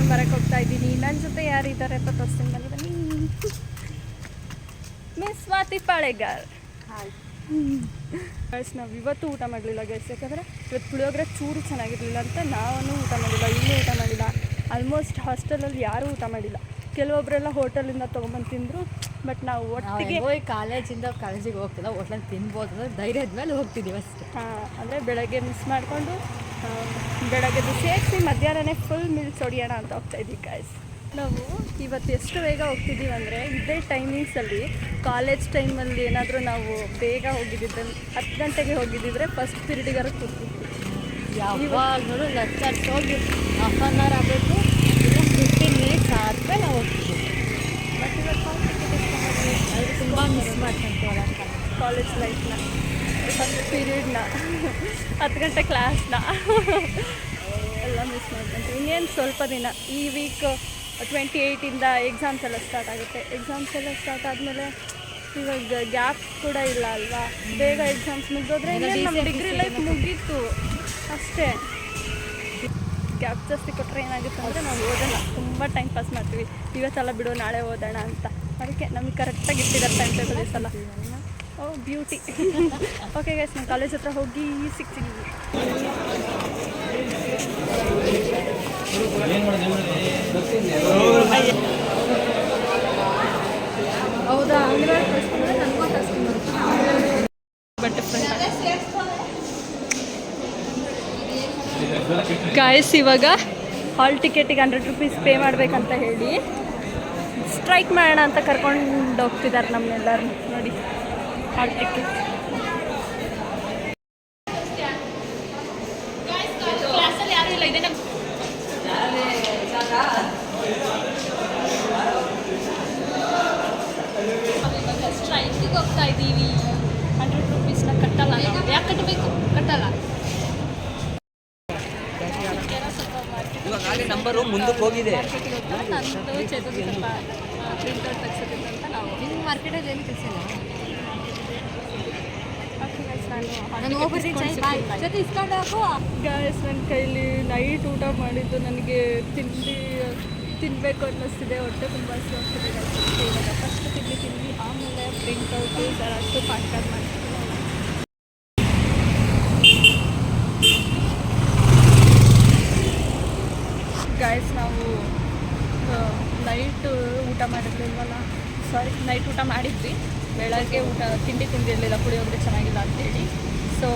ಮುಗಿಸ್ಕೊಂಡು ಬರಕ್ಕೆ ಹೋಗ್ತಾ ಇದ್ದೀನಿ. ನನ್ನ ಜೊತೆ ಯಾರಿದ್ದಾರೆ ಅಂತ ತೋರಿಸ್ತೀನಿ, ಬನ್ನಿ ಬನ್ನಿ. ಮಿಸ್ ಸ್ವಾತಿ ಪಾಳೆಗಾರ್. ಗೈಸ್ ನಾವು ಇವತ್ತು ಊಟ ಮಾಡಲಿಲ್ಲ ಗೈಸ್, ಯಾಕಂದರೆ ಇವತ್ತು ಪುಳಿಯೋಗರೆ ಚೂರು ಚೆನ್ನಾಗಿರಲಿಲ್ಲ ಅಂತ ನಾನು ಊಟ ಮಾಡಿಲ್ಲ, ಇನ್ನೂ ಊಟ ಮಾಡಿಲ್ಲ. ಆಲ್ಮೋಸ್ಟ್ ಹಾಸ್ಟೆಲಲ್ಲಿ ಯಾರೂ ಊಟ ಮಾಡಿಲ್ಲ, ಕೆಲವೊಬ್ಬರೆಲ್ಲ ಹೋಟೆಲಿಂದ ತೊಗೊಂಬಂದು ತಿಂದರು. ಬಟ್ ನಾವು ಒಟ್ಟಿಗೆ ಕಾಲೇಜಿಗೆ ಹೋಗ್ತಿಲ್ಲ, ಹೋಟ್ಲಲ್ಲಿ ತಿನ್ಬೋದು ಅಂದರೆ ಧೈರ್ಯದ ಮೇಲೆ ಹೋಗ್ತಿದ್ದೀವಿ ಅಷ್ಟೇ. ಅಂದರೆ ಬೆಳಗ್ಗೆ ಮಿಸ್ ಮಾಡಿಕೊಂಡು ಬೆಳಗ್ಗೆದು ಸೇರಿಸಿ ಮಧ್ಯಾಹ್ನನೇ ಫುಲ್ ಮೀಲ್ಸ್ ಹೊಡಿಯೋಣ ಅಂತ ಹೋಗ್ತಾಯಿದ್ದೀವಿ ಗೈಸ್. ನಾವು ಇವತ್ತು ಎಷ್ಟು ಬೇಗ ಹೋಗ್ತಿದ್ದೀವಿ ಅಂದರೆ ಇದೇ ಟೈಮಿಂಗ್ಸಲ್ಲಿ ಕಾಲೇಜ್ ಟೈಮಲ್ಲಿ ಏನಾದರೂ ನಾವು ಬೇಗ ಹೋಗಿದ್ದಿದ್ರೆ 10 ಗಂಟೆಗೆ ಹೋಗಿದ್ದಿದ್ರೆ ಫಸ್ಟ್ ಪಿರಿಯಡಿಗಾರ ಕೂತ್ಬಿಟ್ಟು ಯಾವಾಗಲೂ ಲೆಕ್ಚರ್ಸ್ ಹೋಗಿ ಹಾಫ್ ಆನ್ ಅವರ್ ಆಗಬೇಕು, ಇಲ್ಲ 15 ಮಿನಿಟ್ಸ್ ಆದಮೇಲೆ ನಾವು ಹೋಗ್ತೀವಿ. ಬಟ್ ಇವತ್ತು ಅದು ತುಂಬ ಮಿಸ್ ಮಾಡ್ಕೊಂತೀವಲ್ಲ ಕಾಲೇಜ್ ಲೈಫ್ನ, ಫಸ್ಟ್ ಪೀರಿಯಡ್ನ, 10 ಗಂಟೆ ಕ್ಲಾಸ್ನ ಎಲ್ಲ ಮಿಸ್ ಮಾಡ್ಕೊಂತೀವಿ. ಇನ್ನೇನು ಸ್ವಲ್ಪ ದಿನ, ಈ ವೀಕ್ 28ಇಂದ ಎಕ್ಸಾಮ್ಸ್ ಎಲ್ಲ ಸ್ಟಾರ್ಟ್ ಆಗುತ್ತೆ. ಎಕ್ಸಾಮ್ಸ್ ಎಲ್ಲ ಸ್ಟಾರ್ಟ್ ಆದಮೇಲೆ ಇವಾಗ ಗ್ಯಾಪ್ ಕೂಡ ಇಲ್ಲ ಅಲ್ವಾ, ಬೇಗ ಎಕ್ಸಾಮ್ಸ್ ಮುಗಿದೋದ್ರೆ ನಮ್ಮ ಡಿಗ್ರಿ ಲೈಫ್ ಮುಗೀತು ಅಷ್ಟೇ. ಗ್ಯಾಪ್ ಜಾಸ್ತಿ ಕೊಟ್ಟರೆ ಏನಾಗುತ್ತೆ ಅಂದರೆ ನಾವು ಓದೋಣ, ತುಂಬ ಟೈಮ್ ಪಾಸ್ ಮಾಡ್ತೀವಿ. ಇವತ್ತೆಲ್ಲ ಬಿಡು ನಾಳೆ ಓದೋಣ ಅಂತ, ಅದಕ್ಕೆ ನಮಗೆ ಕರೆಕ್ಟಾಗಿ ಇಟ್ಟಿದ್ದಾರೆ ಟೈಮ್ ಟೇಬಲ್ ಈ ಸಲ. ಓ ಬ್ಯೂಟಿ. ಓಕೆ ಗೈಸ್, ನಾನು ಕಾಲೇಜ್ ಹತ್ರ ಹೋಗಿ ಸಿಗ್ತೀನಿ. ಹೌದಾ, ಅಂದರೆ ಕಳ್ಸ್ಕೊಂಡ್ರೆ ನನಗೂ ಕಳ್ಸ್ಕೊಂಡು ಬಟ್ ಗಾಯ್ಸ್ ಇವಾಗ ಹಾಲ್ ಟಿಕೆಟಿಗೆ 100 ರೂಪೀಸ್ ಪೇ ಮಾಡಬೇಕಂತ ಹೇಳಿ ಸ್ಟ್ರೈಕ್ ಮಾಡೋಣ ಅಂತ ಕರ್ಕೊಂಡು ಹೋಗ್ತಿದ್ದಾರೆ ನಮ್ಮನ್ನೆಲ್ಲರೂ. ನೋಡಿ ಹಾಲ್ ಟಿಕೆಟ್. ಕ್ಲಾಸಲ್ಲಿ ಯಾರೂ ಇಲ್ಲ, ಇದೆ ನಮ್ಮ ಸ್ಟ್ರೈಕಿಗೆ ಹೋಗ್ತಾ ಇದ್ದೀವಿ. 100 ರೂಪೀಸ್ನ ಕಟ್ಟಲ್ಲ ನಾವು. ಯಾಕೆ ಕಟ್ಟಬೇಕು? ಕಟ್ಟಲ್ಲ. ನಂಬರು ಮುಂದಕ್ಕೆ ಹೋಗಿದೆ. ಮಾರ್ಕೆಟಿಗೆ ಹೋಗ್ತಾರೆ, ನಂದು ಚೇತು ಸ್ವಲ್ಪ ಪ್ರಿಂಟೌಟ್ ತೆಗ್ಸೋದಿಲ್ಲ ಅಂತ ನಾವು ಮಾರ್ಕೆಟಲ್ಲಿ ಏನು ಕೆಲಸ ಇಲ್ಲ. ನಾನು ಜೊತೆ ಇಸ್ಕೊಂಡು ಹಾಕು. ಗ್ಯಾಸ್ ನನ್ನ ಕೈಲಿ ನೈಟ್ ಊಟ ಮಾಡಿದ್ದು ನನಗೆ ತಿನ್ನಬೇಕು ಅನ್ನಿಸ್ತಿದೆ, ಹೊಟ್ಟೆ ತುಂಬ ಹಸಿವಾಗ್ತಿದೆ. ಇವಾಗ ಫಸ್ಟ್ ತಿಂದು ಆಮೇಲೆ ಪ್ರಿಂಟೌಟು ಜೆರಾಕ್ಸು ಪಾನ್ ಕಾರ್ಡ್ ಮಾಡ್ತೀನಿ. ಗಾಯ್ಸ್ ನಾವು ನೈಟ್ ಊಟ ಮಾಡಿರ್ಲಿಲ್ವಲ್ಲ, ನೈಟ್ ಊಟ ಮಾಡಿದ್ವಿ, ಬೆಳಗ್ಗೆ ತಿಂಡಿ ತಿಂದಿರಲಿಲ್ಲ, ಪುಳಿಯೋಗರೆ ಚೆನ್ನಾಗಿಲ್ಲ ಅಂತೇಳಿ. ಸೊ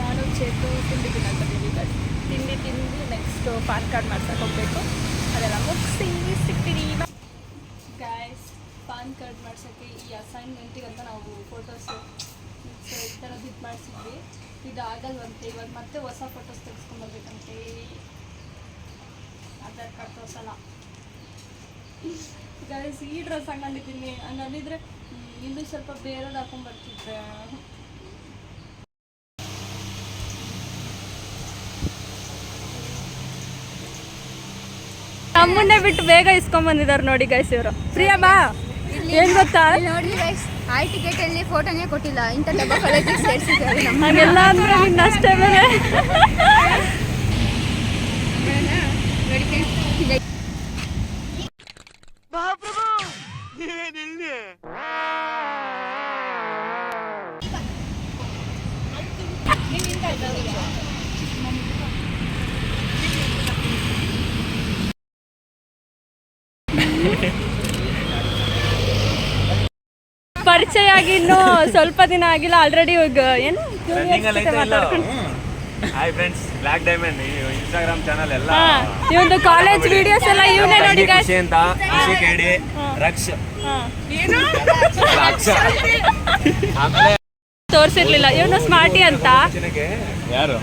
ನಾನು ಚೇತು ತಿಂಡಿ ತಿನ್ನೋದಿದ್ದೀವಿ. ಬಟ್ ತಿಂಡಿ ತಿಂದು ನೆಕ್ಸ್ಟ್ ಪಾನ್ ಕಾರ್ಡ್ ಮಾಡ್ಸಕ್ಕೆ ಹೋಗಬೇಕು, ಅದೆಲ್ಲ ಮುಗಿಸಿ ಸಿಗ್ತೀನಿ. ಗಾಯ್ಸ್ ಪಾನ್ ಕಾರ್ಡ್ ಮಾಡ್ಸೋಕ್ಕೆ ಈ ಅಸೈನ್ಮೆಂಟಿಗಂತ ನಾವು ಫೋಟೋಸ್ ಈ ಥರದ್ದು ಇದು ಮಾಡಿಸಿದ್ವಿ. ಇದು ಆಗಲ್ವಂತೆ, ಇವಾಗ ಮತ್ತೆ ಹೊಸ ಫೋಟೋಸ್ ತೆಗೆಸ್ಕೊಂಡ್ಬರ್ಬೇಕಂತೆ. ಆಧಾರ್ ಕಾರ್ಡ್ ತೋರಿಸಲ್ಲ ಗೈಸ್. ಈ ಡ್ರೆಸ್ ಹಂಗಂದಿದ್ದೀನಿ, ಹಂಗಂದಿದ್ರೆ ಇನ್ನೂ ಸ್ವಲ್ಪ ಬೇರೆದು ಹಾಕೊಂಡ್ಬರ್ತಿದ್ದೆ. ನಮ್ಮನ್ನೇ ಬಿಟ್ಟು ಬೇಗ ಇಸ್ಕೊಂಡ್ಬಂದಿದ್ದಾರೆ ನೋಡಿ ಗೈಸ್ ಇವರು. ಪ್ರಿಯಾ ಬಾ, ಏನು ಗೊತ್ತಾ ನೋಡಿ ಗೈಸ್, ಹಾಲ್ ಟಿಕೆಟಲ್ಲಿ ಫೋಟೋನೇ ಕೊಟ್ಟಿಲ್ಲ, ಇಂಥ ಡಬ್ಬ ಕಾಲೇಜಿಗೆ ಸೇರಿಸಿದ್ದಾರೆ. ಹಾಗೆಲ್ಲ ಅಂದರೆ ಇನ್ನಷ್ಟೇ ಬೇರೆ. ಪರಿಚಯ ಆಗಿ ಇನ್ನೂ ಸ್ವಲ್ಪ ದಿನ ಆಗಿಲ್ಲ, ಆಲ್ರೆಡಿ ಏನು hi friends, black diamond Instagram channel ಎಲ್ಲ ಇವೊಂದು ಕಾಲೇಜ್ ವಿಡಿಯೋಸ್ ಎಲ್ಲ ಇವನೇ ನೋಡಿ ಖುಷಿ ಅಂತ ಖುಷಿ ಕೇಳಿ ರಕ್ಷ ಆಮೇಲೆ ತೋರಿಸಿರ್ಲಿಲ್ಲ. ಇವನು ಸ್ಮಾರ್ಟಿ ಅಂತ. ಯಾರು?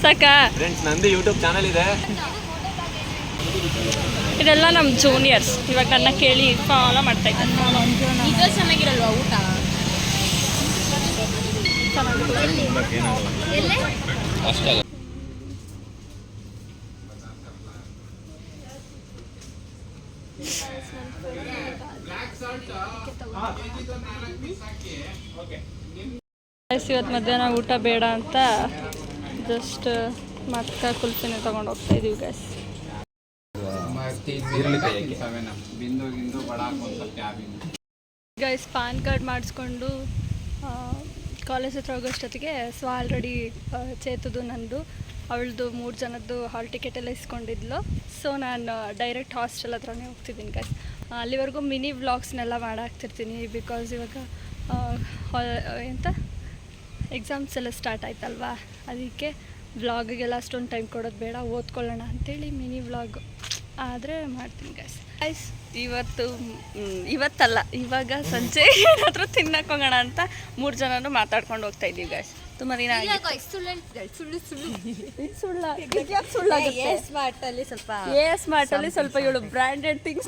ಸಾಕ ಫ್ರೆಂಡ್ಸ್, ನಂದು ಯೂಟ್ಯೂಬ್ ಚಾನಲ್ ಇದೆ. ಇದೆಲ್ಲ ನಮ್ಮ ಜೂನಿಯರ್ಸ್. ಇವಾಗ ನನ್ನ ಕೇಳಿ ಫಾಲೋ ಮಾಡ್ತಾ ಇದ್ದಾರೆ. ಇದು ಚೆನ್ನಾಗಿರಲ್ವಾ ಊಟ? ಅಷ್ಟೇ. ಇವತ್ತು ಮಧ್ಯಾಹ್ನ ಊಟ ಬೇಡ ಅಂತ ಜಸ್ಟ್ ಮಕ್ಕ ಕುಲ್ಫಿನೇ ತೊಗೊಂಡು ಹೋಗ್ತಾ ಇದೀವಿ ಗೈಸ್. ಗೈಸ್ ಪಾನ್ ಕಾರ್ಡ್ ಮಾಡಿಸ್ಕೊಂಡು ಕಾಲೇಜ್ ಹತ್ರ ಹೋಗೋಷ್ಟೊತ್ತಿಗೆ ಸೊ ಆಲ್ರೆಡಿ ಚೇತುದು ನಂದು ಅವಳದು 3 ಜನದ್ದು ಹಾಲ್ ಟಿಕೆಟ್ ಎಲ್ಲ ಇಸ್ಕೊಂಡಿದ್ಲು. ಸೊ ನಾನು ಡೈರೆಕ್ಟ್ ಹಾಸ್ಟೆಲ್ ಹತ್ರನೇ ಹೋಗ್ತಿದ್ದೀನಿ ಗೈಸ್. ಅಲ್ಲಿವರೆಗೂ ಮಿನಿ ವ್ಲಾಗ್ಸ್ನೆಲ್ಲ ಮಾಡಾಕ್ತಿರ್ತೀನಿ ಬಿಕಾಸ್ ಇವಾಗ ಎಂತ ಎಕ್ಸಾಮ್ಸ್ ಎಲ್ಲ ಸ್ಟಾರ್ಟ್ ಆಯ್ತಲ್ವಾ, ಅದಕ್ಕೆ ವ್ಲಾಗಿಗೆಲ್ಲ ಅಷ್ಟೊಂದು ಟೈಮ್ ಕೊಡೋದು ಬೇಡ, ಓದ್ಕೊಳ್ಳೋಣ ಅಂಥೇಳಿ ಮಿನಿ ವ್ಲಾಗ್ ಆದರೆ ಮಾಡ್ತೀನಿ ಗೈಸ್. ಇವತ್ತಲ್ಲ ಇವಾಗ ಸಂಜೆ ಏನಾದರೂ ತಿನ್ನಕ್ಕೆ ಹೋಗೋಣ ಅಂತ 3 ಜನನು ಮಾತಾಡ್ಕೊಂಡು ಹೋಗ್ತಾ ಇದ್ದೀವಿ ಗೈಸ್. ತುಂಬ ದಿನ ಸ್ಮಾರ್ಟಲ್ಲಿ ಸ್ವಲ್ಪ ಇವಳು ಬ್ರ್ಯಾಂಡೆಡ್ ಥಿಂಗ್ಸ್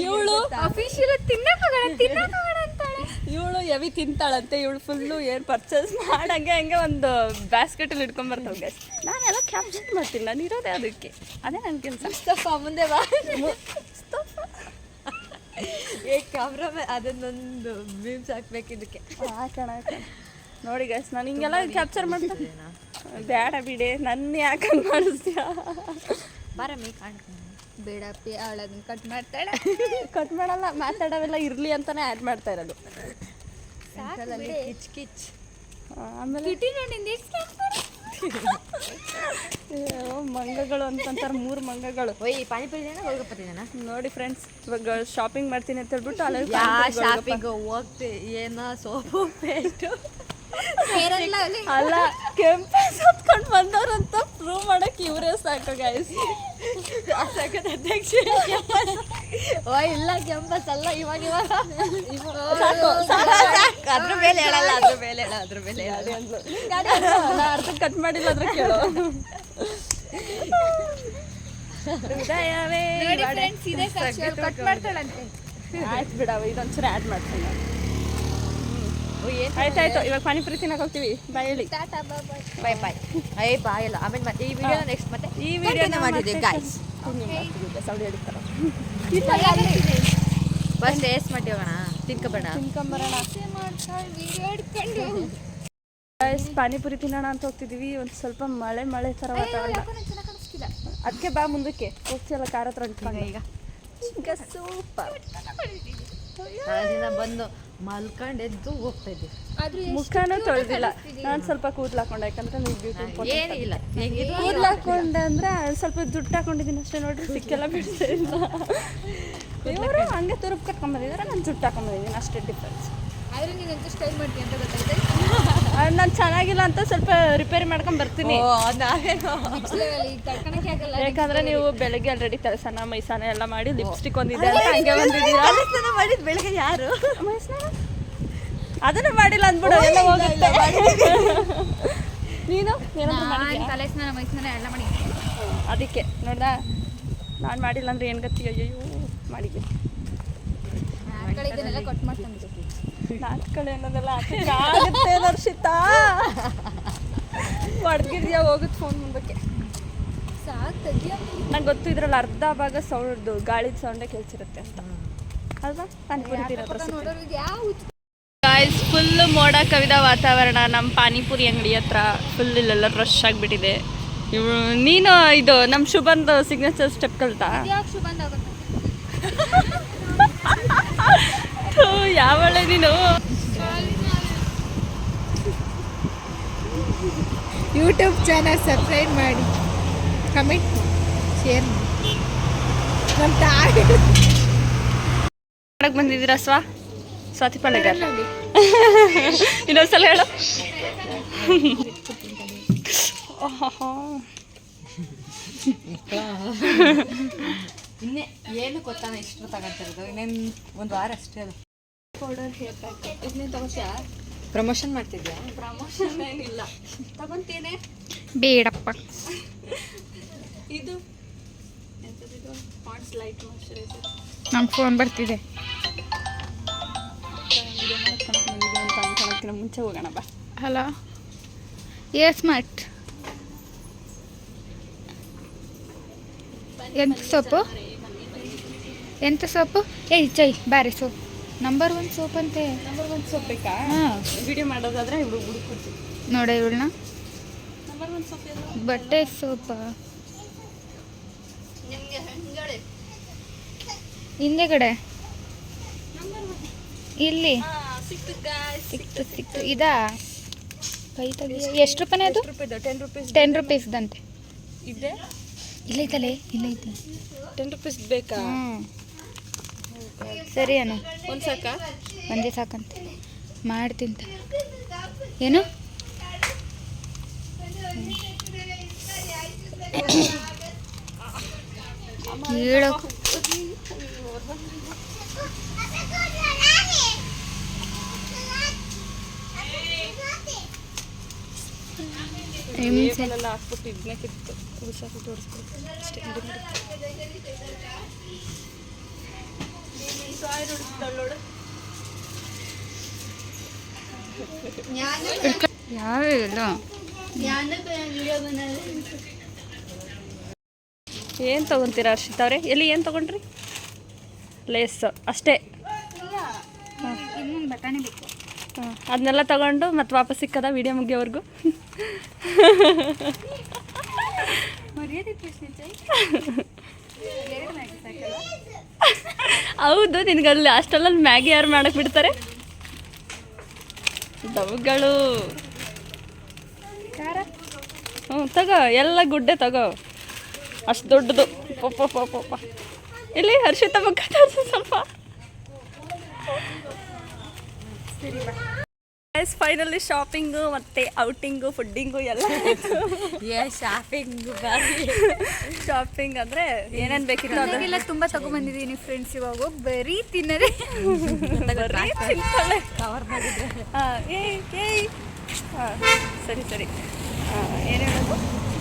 ಇವಳು ಅಫಿಷಿಯಲ್ ಇವಳು ಎವಿ ತಿಂತಾಳಂತೆ. ಇವಳು ಫುಲ್ಲು ಏನು ಪರ್ಚೇಸ್ ಮಾಡಂಗೆ ಹಂಗೆ ಒಂದು ಬ್ಯಾಸ್ಕೆಟಲ್ಲಿ ಇಟ್ಕೊಂಡ್ಬರ್ತಾವೆ ಗೈಸ್. ನಾನೆಲ್ಲ ಕ್ಯಾಪ್ಚರ್ ಮಾಡ್ತೀನಿ, ನಾನು ಇರೋದೇ ಅದಕ್ಕೆ, ಅದೇ ನನ್ನ ಕೆಲಸ. ಮುಂದೆ ಬಾ ಕ್ಯಾಮ್ರಾ ಅದನ್ನೊಂದು ಮೀಮ್ಸ್ ಹಾಕ್ಬೇಕು ಇದಕ್ಕೆ. ಹಾಕೋಣ ನೋಡಿ ಗೈಸ್, ನಾನು ಹಿಂಗೆಲ್ಲ ಕ್ಯಾಪ್ಚರ್ ಮಾಡ್ತೀನಿ. ಬೇಡ ಬಿಡೆ, ನನ್ನ ಯಾಕಂಗೆ ಮಾಡಿಸ್ತೀಯ? ಬಾರಮ್ಮಿ ಕಾಣ್ತೀನಿ. ಬೇಡಪ್ಪಿ ಅವಳದನ್ನ ಕಟ್ ಮಾಡ್ತಾಳೆ. ಕಟ್ ಮಾಡಲ್ಲ, ಮಾತಾಡೋವೆಲ್ಲ ಇರಲಿ ಅಂತಲೇ ಆ್ಯಡ್ ಮಾಡ್ತಾ ಇರೋದು. ಕಿಚ್ ಕಿಚ್ ಆಮೇಲೆ ಮಂಗಗಳು ಅಂತಂತಾರೆ, 3 ಮಂಗಗಳು. ಪಾನಿಪುರಿ ಹೋಗಪ್ಪತ್ತಿದ್ದಾನ ನೋಡಿ ಫ್ರೆಂಡ್ಸ್, ಇವಾಗ ಶಾಪಿಂಗ್ ಮಾಡ್ತೀನಿ ಅಂತ ಹೇಳ್ಬಿಟ್ಟು ಅಲ್ಲ ಶಾಪಿಂಗ್ ಹೋಗ್ತಿ ಏನೋ ಸೋಪು ಪೇಸ್ಟು ಅಲ್ಲ ಕೆಂಪಸ್ ಹೊತ್ಕೊಂಡು ಬಂದವ್ರಂತ ಪ್ರೂವ್ ಮಾಡಕ್ಕೆ ಇವರೇ ಸಾಕು ಗೈಸ್. ಅಧ್ಯಕ್ಷ ಇಲ್ಲ ಕೆಂಪಸ್ ಅಲ್ಲ, ಇವಾಗ ಅದ್ರ ಮೇಲೆ ಹೇಳಲ್ಲ, ಅದ್ರ ಮೇಲೆ ಅರ್ಧ ಕಟ್ ಮಾಡಿಲ್ಲ ಅದ್ರ ಕೇಳೋ. ಕಟ್ ಮಾಡ್ತಾಳಂತೆ. ಆಯ್ತು ಬಿಡವ, ಇದೊಂಚೂರು ಆ್ಯಡ್ ಮಾಡ್ತೀನಿ ನಾನು. ಆಯ್ತಾಯ್ತು, ಇವಾಗ ಪಾನಿಪುರಿ ತಿನ್ನಕ್ಕೆ ಹೋಗ್ತೀವಿ. ಬಾಯ್ ಹೇಳಿ. ಬಾಯ್ ಬಾಯ್. ಬಾಯ್ ಅಲ್ಲ, ಆಮೇಲೆ ಮತ್ತೆ ಈ ವಿಡಿಯೋ ನೆಕ್ಸ್ಟ್ ಮತ್ತೆ ಈ ವಿಡಿಯೋನ ಮಾಡಿದ್ವಿ ಗೈಸ್. ಸೌಡಿ ಹಿಡಿತಾರ ಬಸ್ ಟೇಸ್ಟ್ ಮಾಡಿ ಹೋಗೋಣ, ತಿನ್ಕೊಂಬರೋಣ. ಗೈಸ್ ಪಾನಿಪುರಿ ತಿನ್ನೋಣ ಅಂತ ಹೋಗ್ತಿದ್ದೀವಿ. ಒಂದು ಸ್ವಲ್ಪ ಮಳೆ ಥರ ವಾತಾವರಣ, ಅದಕ್ಕೆ ಬಾ ಮುಂದಕ್ಕೆ ಹೋಗ್ತಿಯಲ್ಲ ಕಾರ್ ಹತ್ರ ಅಂಟ್ಕೊಂಡು. ಈಗ ಸೂಪರ್ ಅದರಿಂದ ಬಂದು ಮಲ್ಕೊಂಡು ಎದ್ದು ಹೋಗ್ತಾ ಇದ್ದೀವಿ. ಮುಖನೂ ತೊಳೆದಿಲ್ಲ, ನಾನು ಸ್ವಲ್ಪ ಕೂದಲು ಹಾಕೊಂಡೆ, ಯಾಕಂದ್ರೆ ನೀವು ಬ್ಯೂಟಿ ಏನಿಲ್ಲ ಕೂದಲು ಹಾಕೊಂಡೆ ಅಂದರೆ ಸ್ವಲ್ಪ ಜುಟ್ಟು ಹಾಕೊಂಡಿದ್ದೀನಿ ಅಷ್ಟೇ. ನೋಡ್ರಿ ಸಿಕ್ಕೆಲ್ಲ ಬಿಡ್ತಾ ಇಲ್ಲ. ಇವರು ಹಂಗೆ ತುರುಪ್ ಕಟ್ಕೊಂಡ್ಬಂದಿದ್ದಾರೆ, ನಾನು ಜುಟ್ಟು ಹಾಕೊಂಡ್ಬಂದಿದ್ದೀನಿ, ಅಷ್ಟೇ ಡಿಫ್ರೆನ್ಸ್. ಆದರೆ ನೀನು ಎಂತ ಸ್ಟೈಲ್ ಮಾಡ್ತೀನಿ ಅಂತ ಗೊತ್ತಾಯ್ತು. ನಾನು ಚೆನ್ನಾಗಿಲ್ಲ ಅಂತ ಸ್ವಲ್ಪ ರಿಪೇರಿ ಮಾಡ್ಕೊಂಡು ಬರ್ತೀನಿ. ಯಾಕಂದ್ರೆ ನೀವು ಬೆಳಗ್ಗೆ ಆಲ್ರೆಡಿ ತಲೆಸ್ನಾನ ಮೈಸ್ನಾನ ಎಲ್ಲ ಮಾಡಿ ಲಿಪ್ಸ್ಟಿಕ್ ಒಂದಿದೆ ಅಂತ ಹಂಗೆ ಬಂದಿದ್ದೀರಾ. ಮಾಡಿದ್ ಬೆಳಗ್ಗೆ ಯಾರು ಮೈಸ್ನಾನ ಅದನ್ನು ಮಾಡಿಲ್ಲ ಅಂದ್ಬಿಡು, ಎಲ್ಲ ಹೋಗುತ್ತೆ. ನೀನು ತಲೆಸ್ನಾನ ಮೈಸ್ನಾನ ಎಲ್ಲ ಮಾಡಿ. ಅದಕ್ಕೆ ನೋಡ್ದಾ, ನಾನು ಮಾಡಿಲ್ಲ ಅಂದ್ರೆ ಏನು ಗತಿ? ಅಯ್ಯೋ ಮಾಡಿದ್ದೀನಿ. ಕಟ್ ಮಾಡ್ತಾನೆ ನಾಟ್ಕಳೆ ಅನ್ನೋದೆಲ್ಲ ಆಗುತ್ತೆ ದರ್ಶಿತಾ. ಹೊಡ್ಗಿದ್ಯಾ ಹೋಗುತ್ತೆ ಫೋನ್ ಮುಂದಕ್ಕೆ. ನಂಗೆ ಗೊತ್ತು ಇದ್ರಲ್ಲಿ ಅರ್ಧ ಭಾಗ ಸೌಂಡ್ ಗಾಳಿದ ಸೌಂಡೇ ಕೇಳಿಸಿರುತ್ತೆ ಅಂತ ಅಲ್ವಾ? ಗಾಯ್ಸ್ ಫುಲ್ ಮೋಡ ಕವಿದ ವಾತಾವರಣ. ನಮ್ಮ ಪಾನಿಪುರಿ ಅಂಗಡಿ ಹತ್ರ ಫುಲ್ ಇಲ್ಲೆಲ್ಲ ರಶ್ ಆಗಿಬಿಟ್ಟಿದೆ. ನೀನು ಇದು ನಮ್ಮ ಶುಭಂದು ಸಿಗ್ನೇಚರ್ ಸ್ಟೆಪ್ ಕಲ್ತಾ? ಯಾವಳೆ ನೀನು? ಯೂಟ್ಯೂಬ್ ಚಾನಲ್ ಸಬ್ಸ್ಕ್ರೈಬ್ ಮಾಡಿ, ಕಮೆಂಟ್ ಶೇರ್ ಮಾಡಿ. ನಮ್ಮ ತಾಯಿ ಮಾಡಕ್ಕೆ ಬಂದಿದ್ದೀರಾ ಸ್ವಾತಿ ಪಾಳೆಗಾರ್? ಇನ್ನೊಂದ್ಸಲ ಹೇಳು. ಇನ್ನೇ ಏನು ಗೊತ್ತಾನ ಇಷ್ಟು ತಗೊಂತಿರೋದು, ಇನ್ನೇನು 1 ವಾರ ಅಷ್ಟೇ. ಅದು ಪೌಡರ್ ಹೇರ್ ಪ್ಯಾಕ್ ಇದನ್ನೇ ತಗೋತೀಯಾ? ಪ್ರಮೋಷನ್ ಮಾಡ್ತಿದ್ಯಾ? ಪ್ರಮೋಷನ್ ಏನಿಲ್ಲ, ತಗೊಂತೇನೆ. ಬೇಡಪ್ಪ. ಇದು ಎಂಥದ್ದು? Pond's light moisturiser. ನಂಗೆ ಫೋನ್ ಬರ್ತಿದೆ. ಅಂತ ಮುಂಚೆ ಹೋಗೋಣ ಬಾ. ಹಲೋ, ಸ್ಮಾರ್ಟ್ ಎಂತ ಸೊಪ್ಪು? ಎಂತ ಸೊಪ್ಪು? ಚೈ ಬಾರಿ ಸೊಪ್ಪು. ನಂಬರ್ 1 ಸೋಪ್ ಅಂತೆ. ನಂಬರ್ 1 ಸೋಪ್ ಬೇಕಾ? ಹಾಂ ವಿಡಿಯೋ ಮಾಡೋದಾದ್ರೆ ಹುಡುಕೊಡ್ತೀವಿ. ನೋಡ ಇವಳನ್ನ ನಂಬರ್ 1 ಸೋಪ್ ಎಲ್ಲ ಬಟ್ಟೆ ಸೋಪ ಹಿಂದೆಗಡೆ ಇಲ್ಲಿ ಸಿಕ್ತು ಇದಾ ಕೈ ತೆಗಿ. ಎಷ್ಟು ರೂಪಾಯಿ ಅದು? 10 ರೂಪೀಸ್ 10 ರೂಪೀಸ್ದಂತೆ. ಇದೆ. ಇಲ್ಲೈತಲ್ಲೇ ಇಲ್ಲೈತಿ. 10 ರೂಪೀಸ್ ಬೇಕಾ? ಹ್ಞೂ ಸರಿ ಅಣ್ಣ ಒಂದು ಸಾಕಾ? ಒಂದೇ ಸಾಕಂತೆ ಮಾಡ್ತಿಂತ. ಏನು ಹೇಳೋ ಎಲ್ಲ ಹಾಕ್ಬಿಟ್ಟು ಇದನ್ನೇ ಕಿತ್ತು ಹುಷಾರು ತೋರಿಸ್ಬೇಕು ಅಷ್ಟೇ. ಯಾವ ಇಲ್ಲ ಏನು ತೊಗೊತೀರಾ ಹರ್ಷಿತ್ ಅವರೇ? ಎಲ್ಲಿ ಏನು ತೊಗೊಂಡ್ರಿ? ಲೇಸ್ ಅಷ್ಟೇ. ಇನ್ನೊಂದು ಬಟಾಣಿ ಬೇಕು. ಹಾಂ ಅದನ್ನೆಲ್ಲ ತೊಗೊಂಡು ಮತ್ತೆ ವಾಪಸ್ ಸಿಕ್ಕದ ವಿಡಿಯೋ ಮುಗಿಯೋವರೆಗೂ. ಹೌದು, ನಿನಗಲ್ಲಿ ಅಷ್ಟೆಲ್ಲಲ್ಲಿ ಮ್ಯಾಗಿ ಯಾರು ಮಾಡಕ್ಕೆ ಬಿಡ್ತಾರೆ? ಡಬ್ಗಳು ಹ್ಞೂ ತಗೋ, ಎಲ್ಲ ಗುಡ್ಡೆ ತಗೋ, ಅಷ್ಟು ದೊಡ್ಡದು. ಪಪ್ಪ ಇಲ್ಲಿ ಹರ್ಷಿತ ಮುಖ ತೋರಿಸು ಸ್ವಲ್ಪ. ಫೈನಲಿ ಶಾಪಿಂಗು ಮತ್ತು ಔಟಿಂಗು ಫುಡ್ಡಿಂಗು ಎಲ್ಲ ಶಾಪಿಂಗ್ ಅಂದರೆ ಏನೇನು ಬೇಕಿತ್ತು ಅದೆಲ್ಲ ತುಂಬ ತಗೊಂಡ್ಬಂದಿದ್ದೀನಿ ಫ್ರೆಂಡ್ಸ್. ಇವಾಗ ಹೋಗಿ ಬರೀ ತಿನ್ನೋದೇ. ಸರಿ ಸರಿ ಏನು ಹೇಳೋದು,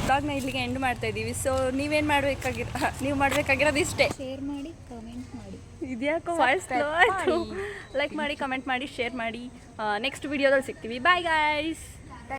ಬ್ಲಾಗ್ನ ಇಲ್ಲಿಗೆ ಎಂಡ್ ಮಾಡ್ತಾ ಇದ್ದೀವಿ. ಸೊ ನೀವು ಮಾಡಬೇಕಾಗಿರೋದು ಇಷ್ಟೇ. ಶೇರ್ ಮಾಡಿ ಕಮೆಂಟ್ ಮಾಡಿ. ಇದ್ಯಾಕೋ ವಾಯ್ಸ್ ಸ್ಲೋ ಆಯಿತು. ಲೈಕ್ ಮಾಡಿ, ಕಮೆಂಟ್ ಮಾಡಿ, ಶೇರ್ ಮಾಡಿ. ನೆಕ್ಸ್ಟ್ ವಿಡಿಯೋದಲ್ಲಿ ಸಿಗ್ತೀವಿ. Bye guys.